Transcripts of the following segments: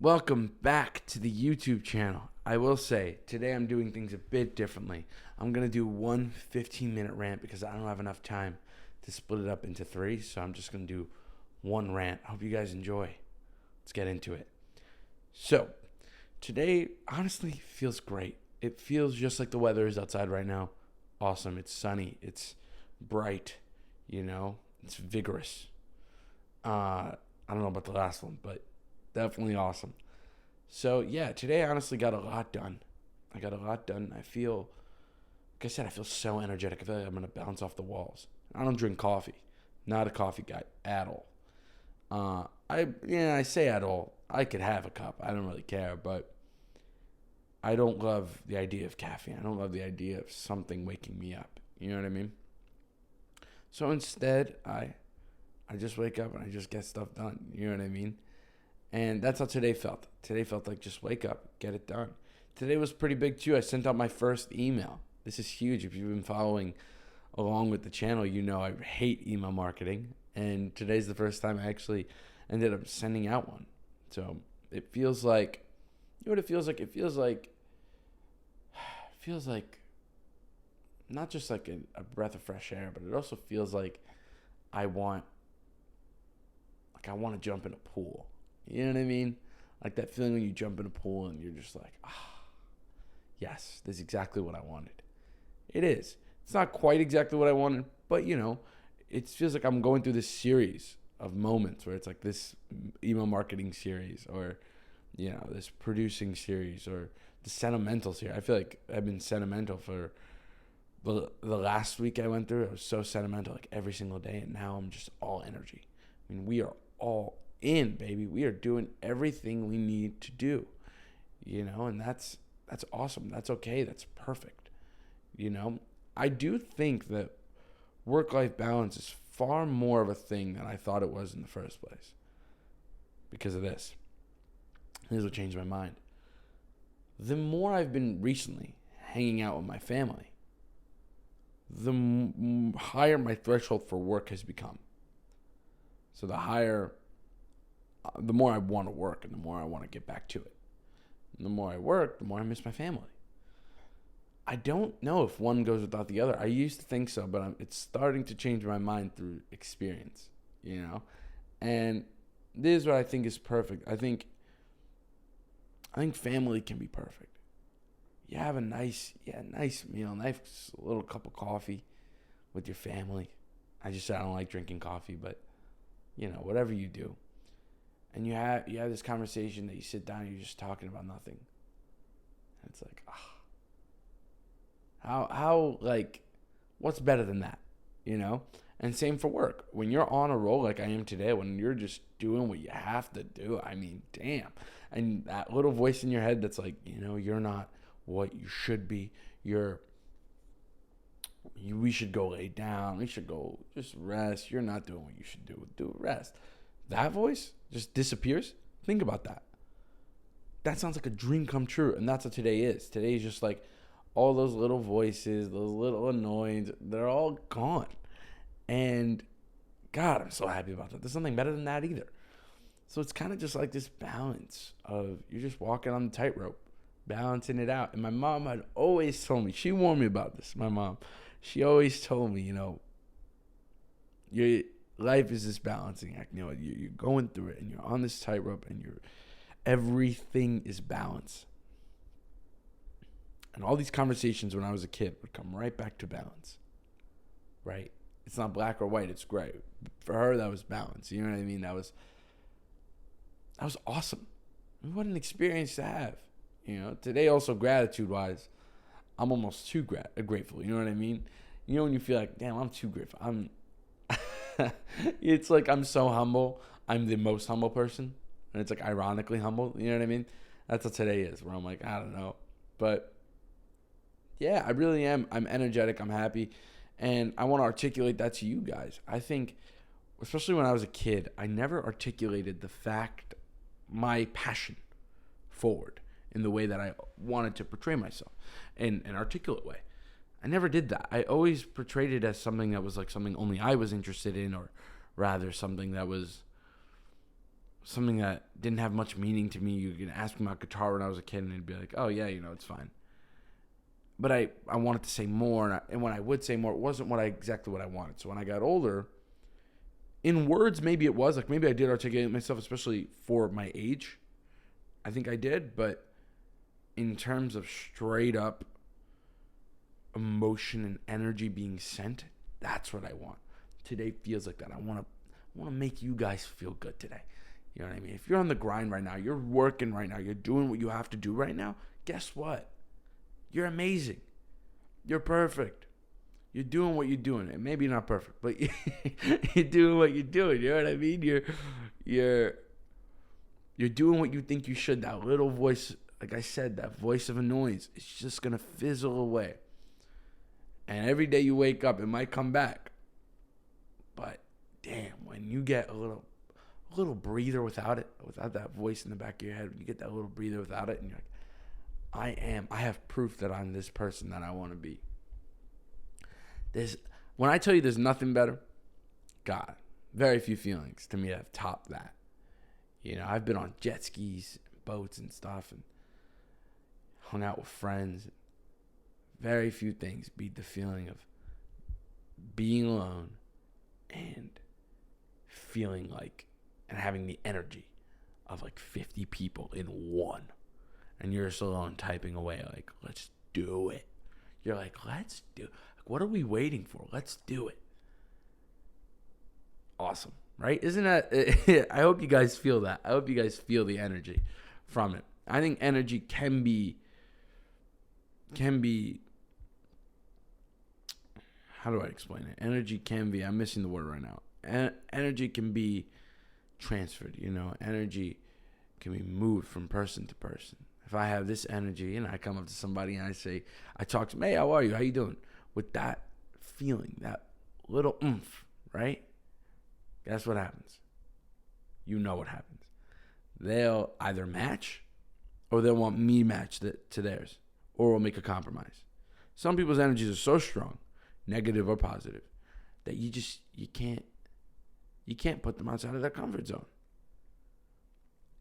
Welcome back to the YouTube channel. I will say, today I'm doing things a bit differently. I'm going to do one 15-minute rant because I don't have enough time to split it up into three, so I'm just going to do one rant. I hope you guys enjoy. Let's get into it. So, today honestly feels great. It feels just like the weather is outside right now. Awesome. It's sunny. It's bright. It's vigorous. I don't know about the last one, but definitely awesome. So, yeah, today I honestly got a lot done. I feel, like I said, I feel so energetic. I feel like I'm going to bounce off the walls. I don't drink coffee. Not a coffee guy at all. I say at all. I could have a cup. I don't really care, but I don't love the idea of caffeine. I don't love the idea of something waking me up. You know what I mean? So instead, I just wake up and I just get stuff done. You know what I mean? And that's how today felt. Today felt like just wake up, get it done. Today was pretty big too. I sent out my first email. This is huge. If you've been following along with the channel, you know I hate email marketing. And today's the first time I actually ended up sending out one. So it feels like, you know what it feels like? It feels like not just like a breath of fresh air, but it also feels like I want to jump in a pool. You know what I mean? Like that feeling when you jump in a pool and you're just like, yes, this is exactly what I wanted. It is. It's not quite exactly what I wanted, but it feels like I'm going through this series of moments where it's like this email marketing series or, this producing series or the sentimental series. I feel like I've been sentimental for the last week I went through. I was so sentimental like every single day, and now I'm just all energy. I mean, we are all in, baby. We are doing everything we need to do, and that's awesome. That's okay. That's perfect. I do think that work-life balance is far more of a thing than I thought it was in the first place because of this. Here's what changed my mind. The more I've been recently hanging out with my family, the higher my threshold for work has become. So the more I want to work and the more I want to get back to it. And the more I work, the more I miss my family. I don't know if one goes without the other. I used to think so, but it's starting to change my mind through experience, And this is what I think is perfect. I think family can be perfect. You have a nice meal, nice little cup of coffee with your family. I don't like drinking coffee, but whatever you do. And you have this conversation that you sit down and you're just talking about nothing. And it's like, how what's better than that? And same for work. When you're on a roll like I am today, when you're just doing what you have to do, I mean, damn. And that little voice in your head that's like, you're not what you should be. We should go lay down. We should go just rest. You're not doing what you should do. Do rest. That voice just disappears. Think about that. That sounds like a dream come true. And that's what today is. Today is just like all those little voices, those little annoyances, they're all gone. And God, I'm so happy about that. There's nothing better than that either. So it's kind of just like this balance of you're just walking on the tightrope, balancing it out. And my mom had always told me, she warned me about this, my mom. She always told me, your life is this balancing act. You're going through it and you're on this tightrope and everything is balance. And all these conversations when I was a kid would come right back to balance, right? It's not black or white, it's gray. For her, that was balance. You know what I mean? That was awesome. What an experience to have. Today also gratitude-wise, I'm almost too grateful. You know what I mean? When you feel like, damn, I'm too grateful. It's like I'm so humble. I'm the most humble person. And it's like ironically humble. You know what I mean? That's what today is, where I'm like, I don't know. But yeah, I really am. I'm energetic. I'm happy. And I want to articulate that to you guys. I think, especially when I was a kid, I never articulated my passion forward in the way that I wanted to portray myself in an articulate way. I never did that. I always portrayed it as something that was like something only I was interested in, or rather something that was something that didn't have much meaning to me. You can ask me about guitar when I was a kid, and it'd be like, oh, yeah, it's fine. But I wanted to say more, and when I would say more, it wasn't exactly what I wanted. So when I got older, in words, maybe it was. Like, maybe I did articulate myself, especially for my age. I think I did, but in terms of straight up emotion and energy being sent, that's what I want. Today feels like that. I want to make you guys feel good today. You know what I mean? If you're on the grind right now, you're working right now, you're doing what you have to do right now, guess what? You're amazing. You're perfect. You're doing what you're doing. And maybe not perfect, but you're doing what you're doing. You know what I mean? You're doing what you think you should. That little voice, like I said, that voice of a noise, it's just going to fizzle away. And every day you wake up, it might come back. But damn, when you get a little breather without it, without that voice in the back of your head, when you get that little breather without it, and you're like, I have proof that I'm this person that I want to be. When I tell you there's nothing better, God, very few feelings to me have topped that. I've been on jet skis, and boats and stuff, and hung out with friends. Very few things beat the feeling of being alone and feeling like, and having the energy of like 50 people in one. And you're just alone typing away like, let's do it. You're like, let's do it. Like, what are we waiting for? Let's do it. Awesome, right? Isn't that, I hope you guys feel that. I hope you guys feel the energy from it. I think energy can be, how do I explain it? Energy can be, I'm missing the word right now. Energy can be transferred, energy can be moved from person to person. If I have this energy and I come up to somebody and I talk to them, hey, how are you? How you doing? With that feeling, that little oomph, right? Guess what happens? You know what happens. They'll either match or they'll want me match to theirs, or we'll make a compromise. Some people's energies are so strong, negative or positive, that you can't put them outside of their comfort zone.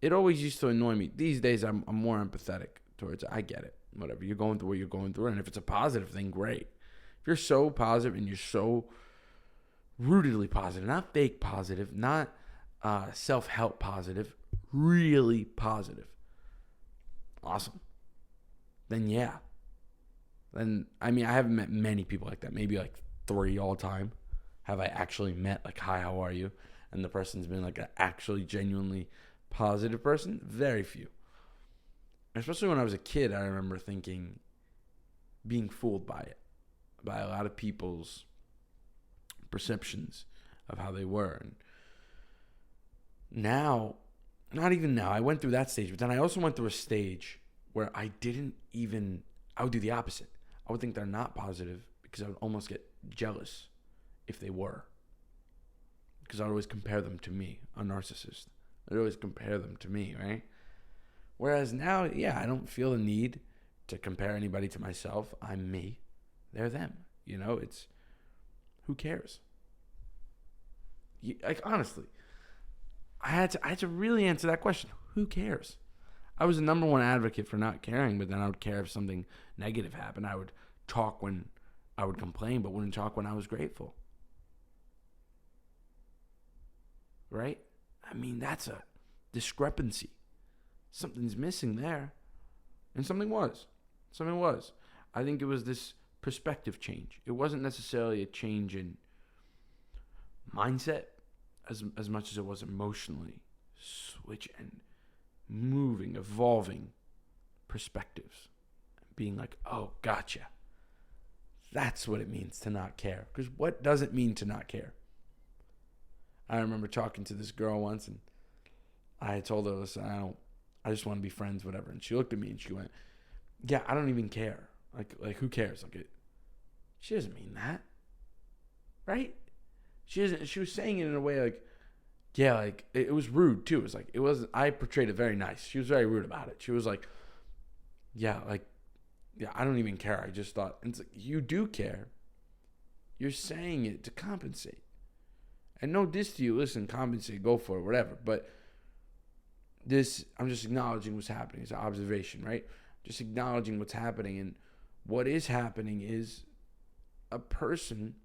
It always used to annoy me. These days, I'm more empathetic towards it. I get it. Whatever. You're going through what you're going through. And if it's a positive thing, great. If you're so positive and you're so rootedly positive, not fake positive, not self-help positive, really positive, awesome. Then, yeah. Then, I haven't met many people like that. Maybe like 3 all time. Have I actually met like, hi, how are you? And the person's been like an actually genuinely positive person? Very few. Especially when I was a kid, I remember being fooled by it, by a lot of people's perceptions of how they were. And now, not even now, I went through that stage, but then I also went through a stage where I would do the opposite. I would think they're not positive because I would almost get jealous if they were. Because I'd always compare them to me, a narcissist. I'd always compare them to me, right? Whereas now, yeah, I don't feel the need to compare anybody to myself. I'm me. They're them. It's, who cares? Like, honestly, I had to really answer that question. Who cares? I was the number one advocate for not caring, but then I would care if something negative happened. I would talk when I would complain, but wouldn't talk when I was grateful. Right? That's a discrepancy. Something's missing there. And something was. I think it was this perspective change. It wasn't necessarily a change in mindset as much as it was emotionally switch and moving, evolving perspectives. Being like, oh, gotcha. That's what it means to not care. Because what does it mean to not care? I remember talking to this girl once, and I told her, listen, I just want to be friends, whatever. And she looked at me and she went, yeah, I don't even care. Like who cares? She doesn't mean that. Right? She was saying it in a way like, yeah, like it was rude too. I portrayed it very nice. She was very rude about it. She was like, yeah, I don't even care. I just thought, and it's like, you do care. You're saying it to compensate. And no diss to you. Listen, compensate, go for it, whatever. But I'm just acknowledging what's happening. It's an observation, right? Just acknowledging what's happening. And what is happening is a person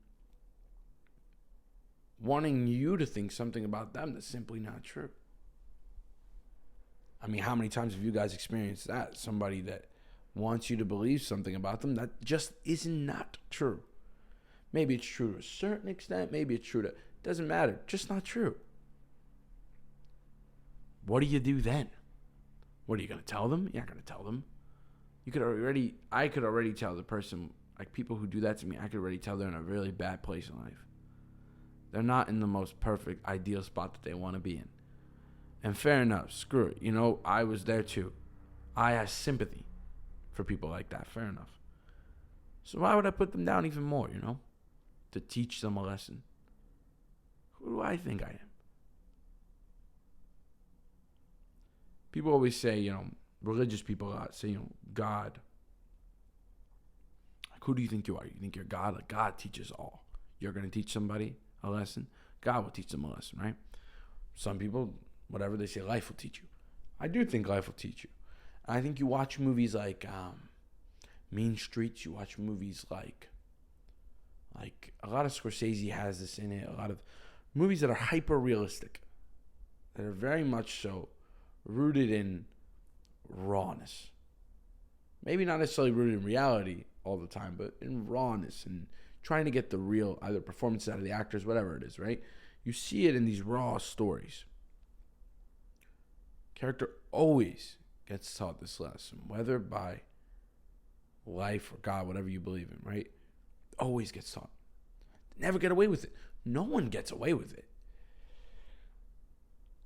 wanting you to think something about them that's simply not true. I mean, how many times have you guys experienced that? Somebody that wants you to believe something about them that just is not true. Maybe it's true to a certain extent. Maybe it's true to, doesn't matter. Just not true. What do you do then? What are you going to tell them? You're not going to tell them. I could already tell the person, like people who do that to me, I could already tell they're in a really bad place in life. They're not in the most perfect, ideal spot that they want to be in. And fair enough, screw it. You know, I was there too. I have sympathy for people like that, fair enough. So why would I put them down even more, you know? To teach them a lesson. Who do I think I am? People always say, you know, religious people a lot say, you know, God. Like, who do you think you are? You think you're God? Like, God teaches all. You're going to teach somebody a lesson. God will teach them a lesson, right? Some people, whatever they say, life will teach you. I do think life will teach you. I think you watch movies like Mean Streets. You watch movies like a lot of Scorsese has this in it. A lot of movies that are hyper realistic, that are very much so rooted in rawness. Maybe not necessarily rooted in reality all the time, but in rawness and trying to get the real either performance out of the actors, whatever it is, right? You see it in these raw stories. Character always gets taught this lesson, whether by life or God, whatever you believe in, right? Always gets taught. Never get away with it. No one gets away with it.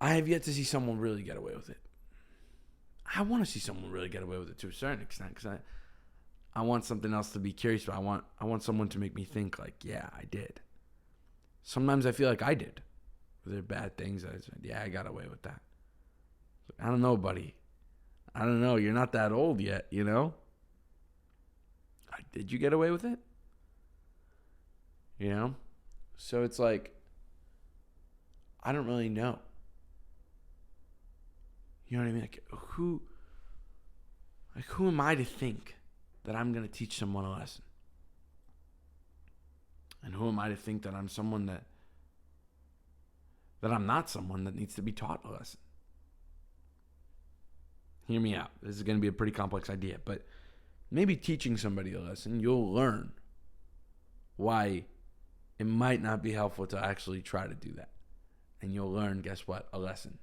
I have yet to see someone really get away with it. I want to see someone really get away with it to a certain extent because I want something else to be curious about. I want someone to make me think like, yeah, I did. Sometimes I feel like I did. There are bad things. I said, yeah, I got away with that. I don't know, buddy. I don't know. You're not that old yet, you know? Like, did you get away with it? You know? So it's like, I don't really know. You know what I mean? Like, who am I to think that I'm going to teach someone a lesson? And who am I to think that I'm someone that I'm not someone that needs to be taught a lesson? Hear me out. This is going to be a pretty complex idea, but maybe teaching somebody a lesson, you'll learn why it might not be helpful to actually try to do that. And you'll learn, guess what? A lesson.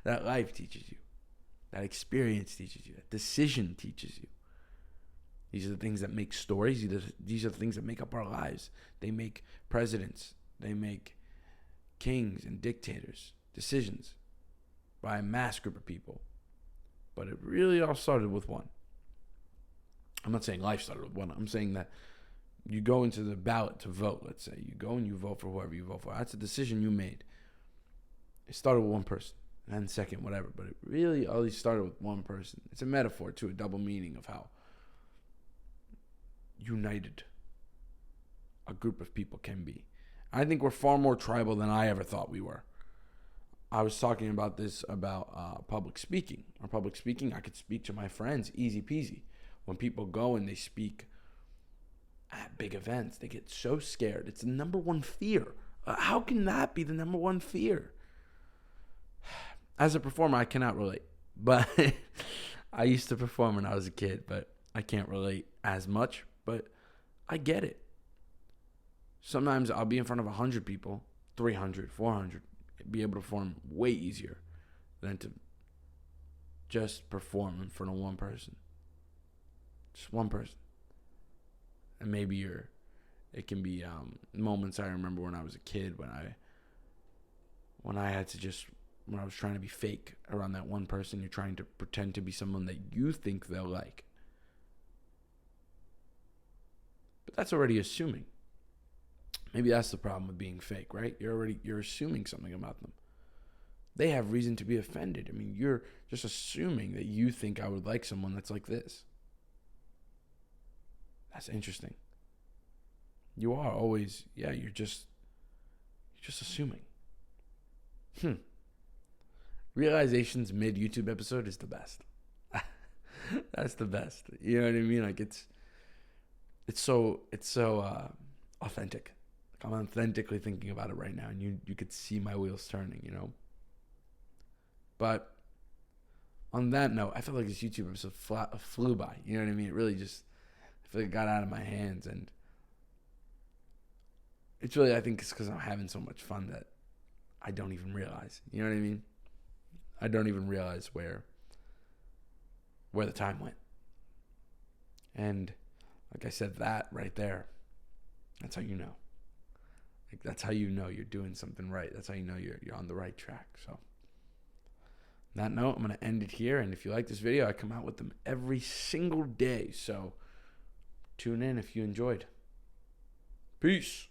That life teaches you. That experience teaches you. That decision teaches you. These are the things that make stories. These are the things that make up our lives. They make presidents. They make kings and dictators. Decisions by a mass group of people. But it really all started with one. I'm not saying life started with one. I'm saying that you go into the ballot to vote, let's say. You go and you vote for whoever you vote for. That's a decision you made. It started with one person. And second, whatever. But it really always started with one person. It's a metaphor, too, a double meaning of how united a group of people can be. I think we're far more tribal than I ever thought we were. I was talking about this about public speaking. Or public speaking, I could speak to my friends, easy peasy. When people go and they speak at big events, they get so scared. It's the number one fear. How can that be the number one fear? As a performer, I cannot relate. But I used to perform when I was a kid, but I can't relate as much. But I get it. Sometimes I'll be in front of 100 people, 300, 400, be able to perform way easier than to just perform in front of one person. Just one person. And maybe it can be moments I remember when I was a kid when I had to just, when I was trying to be fake around that one person. You're trying to pretend to be someone that you think they'll like. But that's already assuming. Maybe that's the problem with being fake, right? You're assuming something about them. They have reason to be offended. I mean, you're just assuming that you think I would like someone that's like this. That's interesting. You are always, you're just assuming. realizations mid YouTube episode is the best. That's the best. You know what I mean? Like it's so authentic. Like I'm authentically thinking about it right now, and you could see my wheels turning, you know. But on that note, I felt like this YouTube episode flew by. You know what I mean? It really just, I feel like it got out of my hands, and it's really, I think it's because I'm having so much fun that I don't even realize. You know what I mean? I don't even realize where the time went. And like I said, that right there, that's how you know. Like that's how you know you're doing something right. That's how you know you're on the right track. So on that note, I'm going to end it here. And if you like this video, I come out with them every single day. So tune in if you enjoyed. Peace.